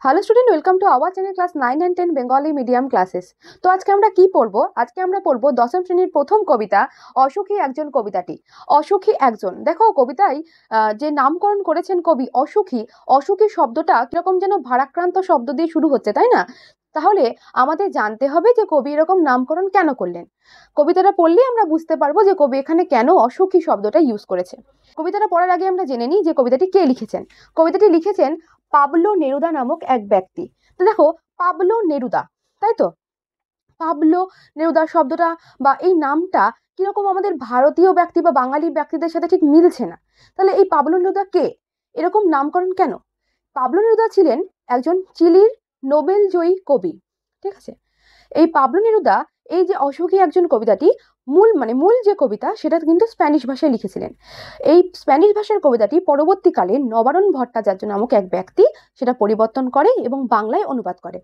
Hello student, welcome to our channel class 9 and 10 Bengali medium classes. তো আজকে আমরা কি পড়বো? আজকে আমরা পড়বো দশম শ্রেণীর প্রথম কবিতা অসুখী একজন কবিতাটি। অসুখী একজন, দেখো কবিতায় যে নামকরণ করেছেন কবি অসুখী, অসুখী শব্দটা কিরকম যেন ভারাক্রান্ত শব্দ দিয়ে শুরু হচ্ছে, তাই না? তাহলে আমাদের জানতে হবে যে কবি এরকম নামকরণ কেন করলেন। কবিতাটা পড়লেই আমরা বুঝতে পারবো যে কবি এখানে কেন অসুখী শব্দটা ইউজ করেছে। কবিতাটা পড়ার আগে আমরা জেনে নিই যে কবিতাটি কে লিখেছেন। কবিতাটি লিখেছেন পাবলো নেরুদা নামক এক ব্যক্তি। তো দেখো, পাবলো নেরুদা, তাই তো? পাবলো নেরুদা শব্দটা বা এই নামটা কিরকম আমাদের ভারতীয় ব্যক্তি বা বাঙালি ব্যক্তিদের সাথে ঠিক মিলছে না। তাহলে এই পাবলো নেরুদা কে? এরকম নামকরণ কেন? পাবলো নেরুদা ছিলেন একজন চিলির নোবেল জয়ী কবি, ঠিক আছে? এই পাবলো নেরুদা এই যে অসুখী একজন কবিতাটি মূল যে কবিতা সেটা কিন্তু স্প্যানিশ ভাষায় লিখেছিলেন। এই স্প্যানিশ ভাষার কবিতাটি পরবর্তীকালে নবারুণ ভট্টাচার্য নামক এক ব্যক্তি সেটা পরিবর্তন করে এবং বাংলায় অনুবাদ করে।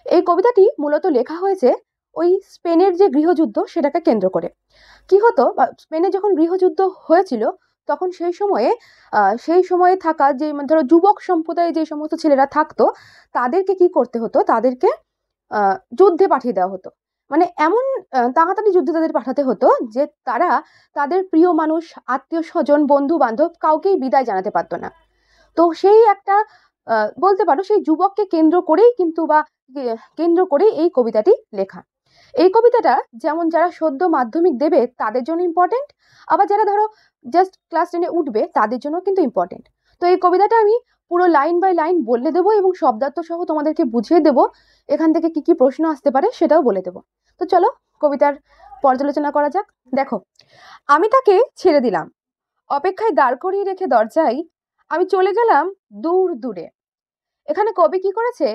এই কবিতাটি মূলত লেখা হয়েছে ওই স্পেনের যে গৃহযুদ্ধ সেটাকে কেন্দ্র করে। কি হতো, স্পেনে যখন গৃহযুদ্ধ হয়েছিল তখন সেই সময়ে থাকা যে ধরো যুবক সম্প্রদায়ে যে সমস্ত ছেলেরা থাকতো তাদেরকে কি করতে হতো, তাদেরকে যুদ্ধে পাঠিয়ে দেওয়া হতো। মানে এমন তাড়াতাড়ি যুদ্ধে তাদের পাঠাতে হতো যে তারা তাদের প্রিয় মানুষ, আত্মীয় স্বজন, বন্ধু বান্ধব কাউকেই বিদায় জানাতে পারতো না। তো সেই একটা বলতে পারো সেই যুবককে কেন্দ্র করেই কিন্তু কেন্দ্র করেই এই কবিতাটি লেখা। এই কবিতাটা যেমন যারা সদ্য মাধ্যমিক দেবে তাদের জন্য ইম্পর্টেন্ট, আবার যারা ধরো জাস্ট ক্লাস 10-এ উঠবে তাদের জন্য কিন্তু ইম্পর্টেন্ট। তো এই কবিতাটা আমি পুরো লাইন বাই লাইন বলে দেবো এবং শব্দার্থ সহ তোমাদেরকে বুঝিয়ে দেবো। এখান থেকে কি কি প্রশ্ন আসতে পারে সেটাও বলে দেবো। তো চলো কবিতার পর্যালোচনা করা যাক। দেখো, আমি তাকে ছেড়ে দিলাম, অপেক্ষায় দাঁড় করিয়ে রেখে দরজায় আমি চলে গেলাম দূর দূরে। এখানে কবি কি করেছে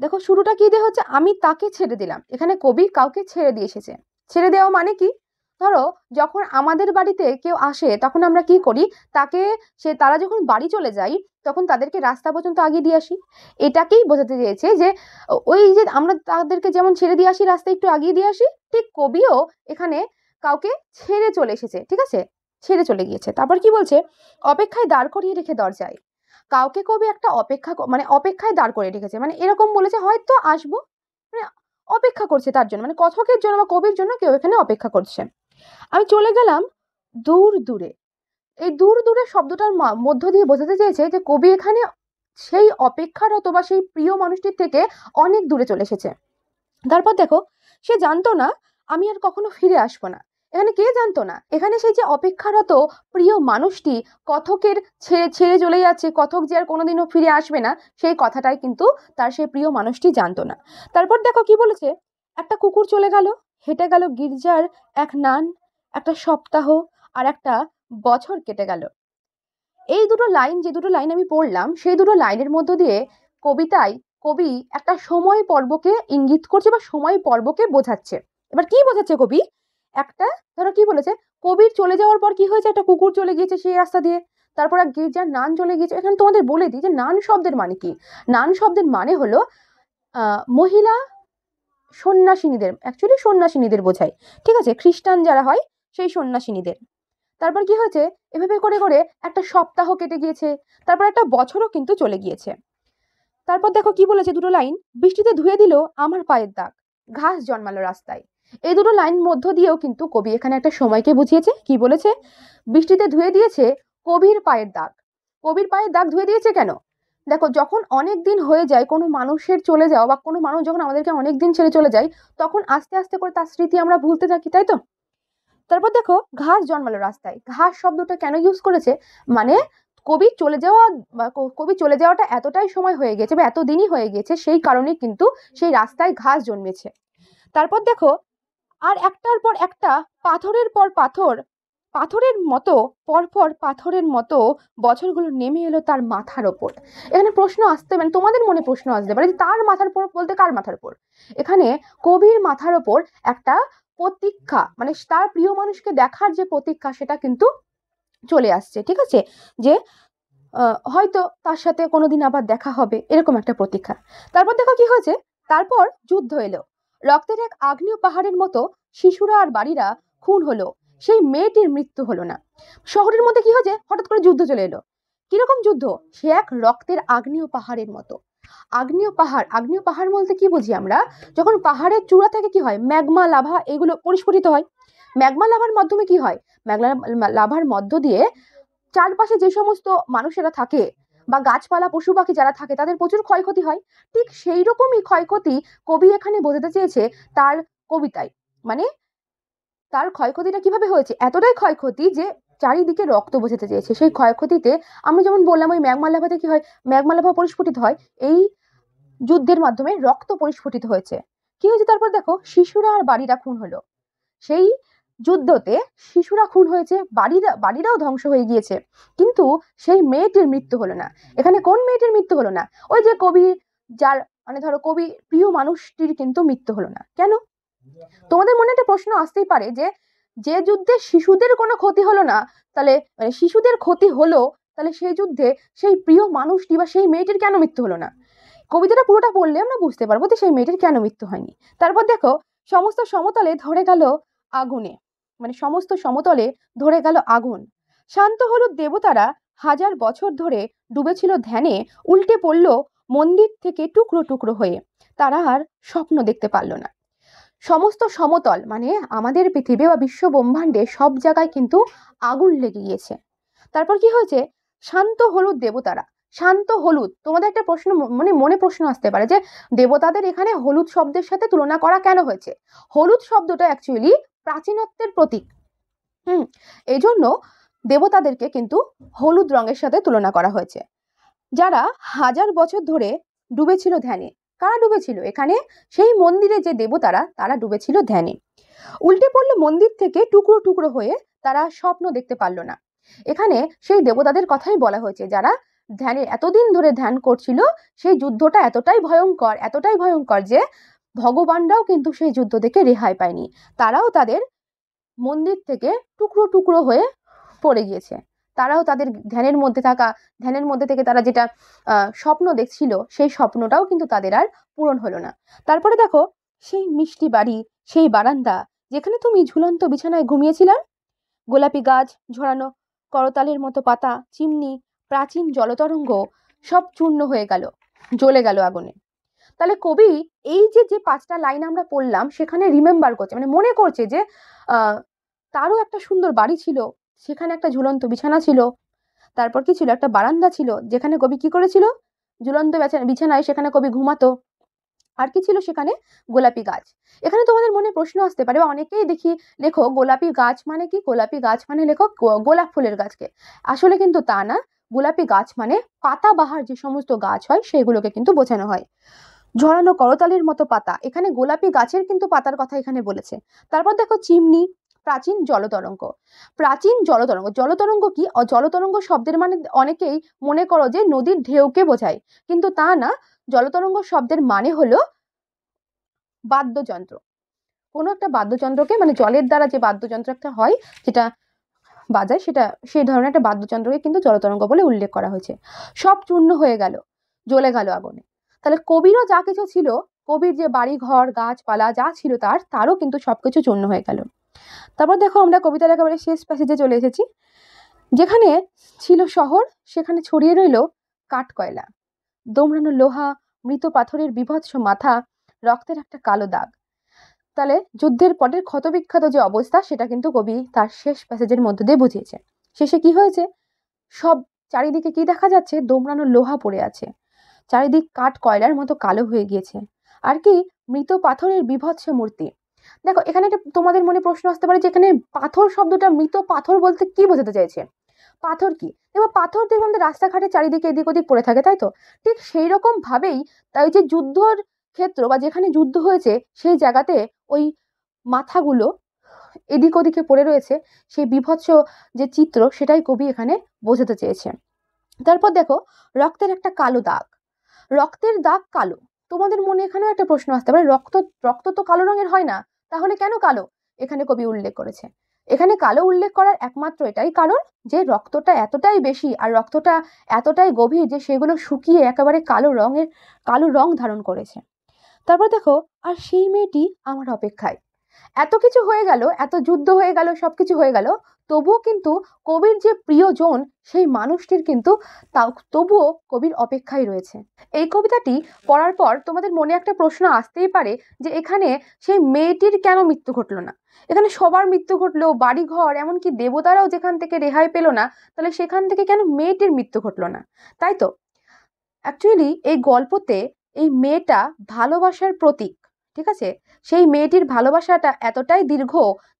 দেখো, শুরুটা কি দিয়ে হচ্ছে, আমি তাকে ছেড়ে দিলাম। এখানে কবি কাউকে ছেড়ে দিয়ে এসেছে। ছেড়ে দেওয়া মানে কি? ধরো যখন আমাদের বাড়িতে কেউ আসে তখন আমরা কি করি, তারা যখন বাড়ি চলে যায় তখন তাদেরকে রাস্তা পর্যন্ত আগিয়ে দিয়ে আসি। এটাকেই বোঝাতে চেয়েছে যে ওই যে আমরা তাদেরকে যেমন ছেড়ে দিয়ে আসি, রাস্তা একটু আগিয়ে দিয়ে আসি, ঠিক কবিও এখানে কাউকে ছেড়ে চলে এসেছে, ঠিক আছে? ছেড়ে চলে গিয়েছে। তারপর কি বলছে, অপেক্ষায় দাঁড় করিয়ে রেখে দরজায়। কাউকে কবি একটা অপেক্ষায় দাঁড় করে রেখেছে, মানে এরকম বলেছে হয়তো আসবো, মানে অপেক্ষা করছে তার জন্য, মানে কথকের জন্য বা কবির জন্য কেউ এখানে অপেক্ষা করছে। আমি চলে গেলাম দূর দূরে। এই দূর দূরে শব্দটার মধ্য দিয়ে বোঝাতে চেয়েছে যে কবি এখানে সেই অপেক্ষারত বা সেই প্রিয় মানুষটির থেকে অনেক দূরে চলে এসেছে। তারপর দেখো, সে জানতো না আমি আর কখনো ফিরে আসবো না। এখানে কে জানতো না? এখানে সেই যে অপেক্ষারত প্রিয় মানুষটি কথকের ছেড়ে ছেড়ে চলে যাচ্ছে, কথক যে আর কোনোদিনও ফিরে আসবে না, সেই কথাটাই কিন্তু তার সেই প্রিয় মানুষটি জানতো না। তারপর দেখো কি বলেছে, একটা কুকুর চলে গেল, হেঁটে গেল গির্জার এক নান, একটা সপ্তাহ আর একটা বছর কেটে গেল। এই যে দুটো লাইন আমি পড়লাম সেই দুটো লাইনের মধ্য দিয়ে কবিতায় কবি একটা সময় পর্বকে ইঙ্গিত করছে বা সময় পর্বকে বোঝাচ্ছে। এবার কি বোঝাচ্ছে কবি? একটা, ধরো কি বলেছে, কবির চলে যাওয়ার পর কি হয়েছে, একটা কুকুর চলে গিয়েছে সেই রাস্তা দিয়ে, তারপর এক গির্জার নান চলে গিয়েছে। এখানে তোমাদের বলে দিই যে নান শব্দের মানে কি। নান শব্দের মানে হলো মহিলা সন্ন্যাসিনীদের, অ্যাকচুয়ালি সন্ন্যাসিনীদের বোঝায়, ঠিক আছে? খ্রিস্টান যারা হয় সেই সন্ন্যাসিনীদের। তারপর কি হয়েছে, এভাবে করে করে একটা সপ্তাহ কেটে গিয়েছে, তারপর একটা বছরও কিন্তু চলে গিয়েছে। তারপর দেখো কি বলেছে দুটো লাইন, বৃষ্টিতে ধুয়ে দিল আমার পায়ের দাগ, ঘাস জন্মালো রাস্তায়। এই দুটো লাইন মধ্য দিয়েও কিন্তু কবি এখানে একটা সময়কে বুঝিয়েছে। কি বলেছে, বৃষ্টিতে ধুয়ে দিয়েছে কবির পায়ের দাগ। কবির পায়ের দাগ ধুয়ে দিয়েছে কেন? দেখো, যখন অনেক দিন হয়ে যায় কোনো মানুষের চলে যাওয়া বা কোনো মানুষ যখন আমাদেরকে অনেক দিন ছেড়ে চলে যায় তখন আস্তে আস্তে করে তার স্মৃতি আমরা ভুলতে থাকি, তাই তো? তারপর দেখো, ঘাস জন্মালো রাস্তায়। ঘাস শব্দটা কেন ইউজ করেছে, মানে কবি চলে যাওয়াটা এতটাই সময় হয়ে গেছে বা এতদিনই হয়ে গেছে, সেই কারণে কিন্তু সেই রাস্তায় ঘাস জন্মেছে। তারপর দেখো, আর একটার পর একটা পাথরের পর পাথর, পাথরের মতো পরপর পাথরের মতো বছরগুলো নেমে এলো তার মাথার ওপর। এখানে প্রশ্ন আসতে মানে তোমাদের মনে প্রশ্ন আসতে পারে যে তার মাথার উপর বলতে কার মাথার উপর? এখানে কবির মাথার ওপর একটা প্রতীক্ষা, মানে তার প্রিয় মানুষকে দেখার যে প্রতীক্ষা সেটা কিন্তু চলে আসছে, ঠিক আছে? যে হয়তো তার সাথে কোনোদিন আবার দেখা হবে, এরকম একটা প্রতীক্ষা। তারপর দেখো কি হয়েছে, তারপর যুদ্ধ এলো, রক্তের এক আগ্নেয় পাহাড়ের মতো শিশুরা আর বাড়িরা খুন হলো, সেই মেয়েটির মৃত্যু হলো না। শহরের মধ্যে কি হয়েছে, হঠাৎ করে যুদ্ধ চলে এলো, কিরকম যুদ্ধ? সে এক রক্তের আগ্নেয় পাহাড়ের মতো। আগ্নেয় পাহাড় বলতে কি বুঝি আমরা? যখন পাহাড়ের চূড়া থেকে কি হয়, ম্যাগমা লাভা এগুলো পরিস্ফুটিত হয়। ম্যাগমা লাভার মাধ্যমে কি হয়, ম্যাগমা লাভার মধ্য দিয়ে চারপাশে যে সমস্ত মানুষেরা থাকে বা গাছপালা পশু পাখি যারা থাকে তাদের প্রচুর ক্ষয়ক্ষতি হয়। ঠিক সেই রকমই ক্ষয়ক্ষতি কবি এখানে বোঝাতে চেয়েছে তার কবিতায়। মানে তার ক্ষয়ক্ষতিটা কিভাবে হয়েছে, এতটাই ক্ষয়ক্ষতি যে চারিদিকে রক্ত বোঝাতে চেয়েছে। সেই ক্ষয়ক্ষতিতে আমি যেমন বললাম ওই ম্যাগমা লাভাতে কি হয়, ম্যাগমা লাভা পরিস্ফুটিত হয়, এই যুদ্ধের মাধ্যমে রক্ত পরিস্ফুটিত হয়েছে। কি হয়েছে তারপর দেখো, শিশুরা আর বাড়িরা খুন হলো। সেই যুদ্ধতে শিশুরা খুন হয়েছে, বাড়িরাও ধ্বংস হয়ে গিয়েছে, কিন্তু সেই মেয়েটির মৃত্যু হলো না। এখানে কোন মেয়েটির মৃত্যু হলো না? ওই যে কবি, যার মানে ধরো কবি প্রিয় মানুষটির কিন্তু মৃত্যু হলো না। কেন? তোমাদের মনে একটা প্রশ্ন আসতেই পারে যে যে যুদ্ধে শিশুদের কোনো ক্ষতি হলো না, তাহলে মানে শিশুদের ক্ষতি হলো, তাহলে সেই যুদ্ধে সেই প্রিয় মানুষটি বা সেই মেয়েটির কেন মৃত্যু হলো না? কবিতাটা পুরোটা পড়লে আমরা বুঝতে পারবো যে সেই মেয়েটির কেন মৃত্যু হয়নি। তারপর দেখো, সমস্ত সমতলে ধরে গেল আগুনে, মানে সমস্ত সমতলে ধরে গেল আগুন। শান্ত হলুদ দেবতারা হাজার বছর ধরে ডুবেছিল ধ্যানে, উল্টে পড়ল মন্দির থেকে টুকরো টুকরো হয়ে। তারা আর স্বপ্ন দেখতে পারল না। সমস্ত সমতল মানে আমাদের পৃথিবী বা বিশ্ব ব্রহ্মাণ্ডে সব জায়গায় কিন্তু আগুন লেগে গিয়েছে। তারপর কি হয়েছে? শান্ত হলুদ দেবতারা, শান্ত হলুদ, তোমাদের একটা প্রশ্ন মনে প্রশ্ন আসতে পারে যে দেবতাদের এখানে হলুদ শব্দের সাথে তুলনা করা কেন হয়েছে? হলুদ শব্দটা অ্যাকচুয়ালি প্রাচীনত্বের প্রতীক। এই জন্য দেবতাদেরকে কিন্তু হলুদ রঙের সাথে তুলনা করা হয়েছে। যারা হাজার বছর ধরে ডুবেছিল ধ্যানে। কারা ডুবেছিল? এখানে সেই মন্দিরে যে দেবতারা তারা ডুবেছিল ধ্যানে, উল্টে পড়লো মন্দির থেকে টুকরো টুকরো হয়ে, তারা স্বপ্ন দেখতে পারলো না। এখানে সেই দেবতাদের কথাই বলা হয়েছে যারা ধ্যানে এতদিন ধরে ধ্যান করছিল। সেই যুদ্ধটা এতটাই ভয়ঙ্কর যে ভগবানরাও কিন্তু সেই যুদ্ধ থেকে রেহাই পায়নি। তারাও তাদের মন্দির থেকে টুকরো টুকরো হয়ে পড়ে গিয়েছে। তারাও তাদের ধ্যানের মধ্যে থেকে তারা যেটা স্বপ্ন দেখছিল, সেই স্বপ্নটাও কিন্তু তাদের আর পূরণ হলো না। তারপরে দেখো, সেই মিষ্টি বাড়ি, সেই বারান্দা যেখানে তুমি ঝুলন্ত বিছানায় ঘুমিয়েছিলাম, গোলাপি গাছ, ঝরানো করতালের মতো পাতা, চিমনি, প্রাচীন জলতরঙ্গ সব চূর্ণ হয়ে গেল, জ্বলে গেল আগুনে। তাহলে কবি এই যে যে 5টা লাইন আমরা পড়লাম সেখানে রিমেম্বার করছে, মানে মনে করছে যে তারও একটা সুন্দর বাড়ি ছিল, সেখানে একটা ঝুলন্ত বিছানা ছিল, তারপর কি ছিল, একটা বারান্দা ছিল যেখানে কবি কি করেছিল, ঝুলন্ত বিছানায় সেখানে কবি ঘুমাতো। আর কি ছিল সেখানে? গোলাপি গাছ। এখানে তোমাদের মনে প্রশ্ন আসতে পারে, অনেকেই দেখি লেখো গোলাপি গাছ মানে কি, গোলাপি গাছ মানে লেখো গোলাপ ফুলের গাছকে। আসলে কিন্তু তা না, গোলাপি গাছ মানে পাতাবাহার যে সমস্ত গাছ হয় সেগুলোকে কিন্তু বোঝানো হয়। ঝরানো করতালের মতো পাতা, এখানে গোলাপি গাছের কিন্তু পাতার কথা এখানে বলেছে। তারপর দেখো চিমনি, প্রাচীন জলতরঙ্গ। জলতরঙ্গ কি? জলতরঙ্গ শব্দের মানে অনেকেই মনে করো যে নদীর ঢেউকে বোঝায়, কিন্তু তা না। জলতরঙ্গ শব্দের মানে হলো বাদ্যযন্ত্র। কোনো একটা বাদ্যযন্ত্রকে, মানে জলের দ্বারা যে বাদ্যযন্ত্র একটা হয় যেটা বাজায়, সেটা সেই ধরনের একটা বাদ্যযন্ত্রকে কিন্তু জলতরঙ্গ বলে উল্লেখ করা হয়েছে। সব চূর্ণ হয়ে গেল, জ্বলে গেল আগুনে। তাহলে কবিরও যা কিছু ছিল, কবির যে বাড়ি ঘর গাছপালা যা ছিল তারও কিন্তু সবকিছু চূর্ণ হয়ে গেল। তারপর দেখো, আমরা কবিতার একেবারে শেষ প্যাসেজে চলে এসেছি। যেখানে ছিল শহর সেখানে ছড়িয়ে রইল কাঠ কয়লা, দোমড়ানো লোহা, মৃত পাথরের বিভৎস মাথা, রক্তের একটা কালো দাগ। তাহলে যুদ্ধের পরের ক্ষতবিক্ষত যে অবস্থা সেটা কিন্তু কবি তার শেষ প্যাসেজের মধ্য দিয়ে বুঝিয়েছে। শেষে কি হয়েছে? সব চারিদিকে কি দেখা যাচ্ছে? দোমড়ানো লোহা পড়ে আছে, চারিদিক কাঠ কয়লার মতো কালো হয়ে গিয়েছে, আর কি মৃত পাথরের বিভৎস মূর্তি। দেখো এখানে একটা তোমাদের মনে প্রশ্ন আসতে পারে যে এখানে পাথর শব্দটা, মৃত পাথর বলতে কি বোঝাতে চাইছে? পাথর কি? এবার পাথর দেখবো আমাদের রাস্তাঘাটে চারিদিকে এদিক ওদিক পড়ে থাকে, তাই তো? ঠিক সেই রকম ভাবেই তাই যে যুদ্ধর ক্ষেত্র বা যেখানে যুদ্ধ হয়েছে সেই জায়গাতে ওই মাথাগুলো এদিক ওদিকে পড়ে রয়েছে, সেই বীভৎস যে চিত্র সেটাই কবি এখানে বোঝাতে চেয়েছে। তারপর দেখো, রক্তের একটা কালো দাগ, রক্তের দাগ কালো। তোমাদের মনে এখানেও একটা প্রশ্ন আসতে পারে, রক্ত তো কালো রঙের হয় না, তাহলে কেন কালো? এখানে কবি উল্লেখ করেছে, এখানে কালো উল্লেখ করার একমাত্র এটাই কারণ যে রক্তটা এতটাই বেশি আর রক্তটা এতটাই গভীর যে সেগুলো শুকিয়ে একেবারে কালো রং ধারণ করেছে। তারপর দেখো, আর সেই মেয়েটি আমার অপেক্ষায়। এত কিছু হয়ে গেল, এত যুদ্ধ হয়ে গেল, সবকিছু হয়ে গেল, তবুও কিন্তু কবির যে প্রিয়জন সেই মানুষটির কিন্তু তবুও কবির অপেক্ষায় রয়েছে। এই কবিতাটি পড়ার পর তোমাদের মনে একটা প্রশ্ন আসতেই পারে যে এখানে সেই মেয়েটির কেন মৃত্যু ঘটলো না? এখানে সবার মৃত্যু ঘটলো, বাড়িঘর এমনকি দেবতারাও যেখান থেকে রেহাই পেল না, তাহলে সেখান থেকে কেন মেয়েটির মৃত্যু ঘটলো না? তাই তো অ্যাকচুয়ালি এই গল্পতে এই মেয়েটা ভালোবাসার প্রতীক, ঠিক আছে? সেই মেয়েটির ভালোবাসাটা এতটাই দীর্ঘ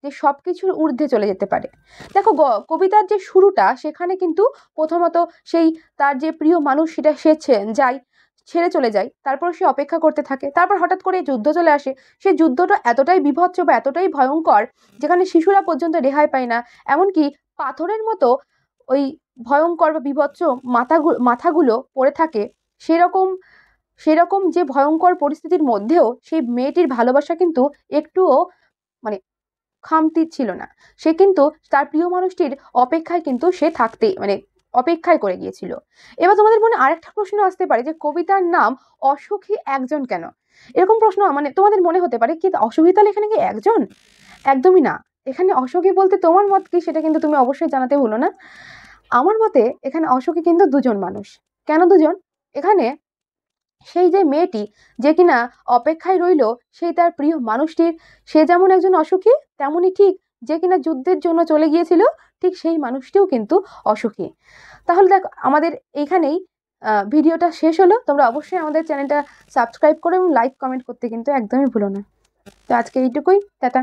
যে সব কিছুর ঊর্ধ্বে চলে যেতে পারে। দেখো কবিতার যে শুরুটা সেখানে কিন্তু প্রথমত সেই তার যে প্রিয় মানুষ সেটা সে ছেড়ে চলে যায়, তারপর সে অপেক্ষা করতে থাকে, তারপর হঠাৎ করে যুদ্ধ চলে আসে। সেই যুদ্ধটা এতটাই বীভৎস বা এতটাই ভয়ঙ্কর যেখানে শিশুরা পর্যন্ত রেহাই পায় না, এমনকি পাথরের মতো ওই ভয়ঙ্কর বা বীভৎস মাথাগুলো পড়ে থাকে। সেরকম সেরকম যে ভয়ঙ্কর পরিস্থিতির মধ্যেও সেই মেয়েটির ভালোবাসা কিন্তু একটুও মানে খামতি ছিল না। সে কিন্তু তার প্রিয় মানুষটির অপেক্ষায় কিন্তু সে অপেক্ষায় করে গিয়েছিল। এবার তোমাদের মনে আরেকটা প্রশ্ন আসতে পারে যে কবিতার নাম অসুখী একজন কেন? এরকম প্রশ্ন তোমাদের মনে হতে পারে কি অসুখী তাহলে এখানে কি একজন? একদমই না। এখানে অসুখী বলতে তোমার মত কি সেটা কিন্তু তুমি অবশ্যই জানাতে ভুলো না। আমার মতে এখানে অসুখী কিন্তু দুজন মানুষ। কেন দুজন? এখানে সেই যে মেয়েটি যে কিনা অপেক্ষায় রইল সেই তার প্রিয় মানুষটির, সে যেমন একজন অসুখী, তেমনি ঠিক যে কিনা যুদ্ধের জন্য চলে গিয়েছিল ঠিক সেই মানুষটিও কিন্তু অসুখী। তাহলে দেখ আমাদের এইখানেই ভিডিওটা শেষ হলো। তোমরা অবশ্যই আমাদের চ্যানেলটা সাবস্ক্রাইব করো এবং লাইক কমেন্ট করতে কিন্তু একদমই ভুলো না। তো আজকে এইটুকুই, টাটা।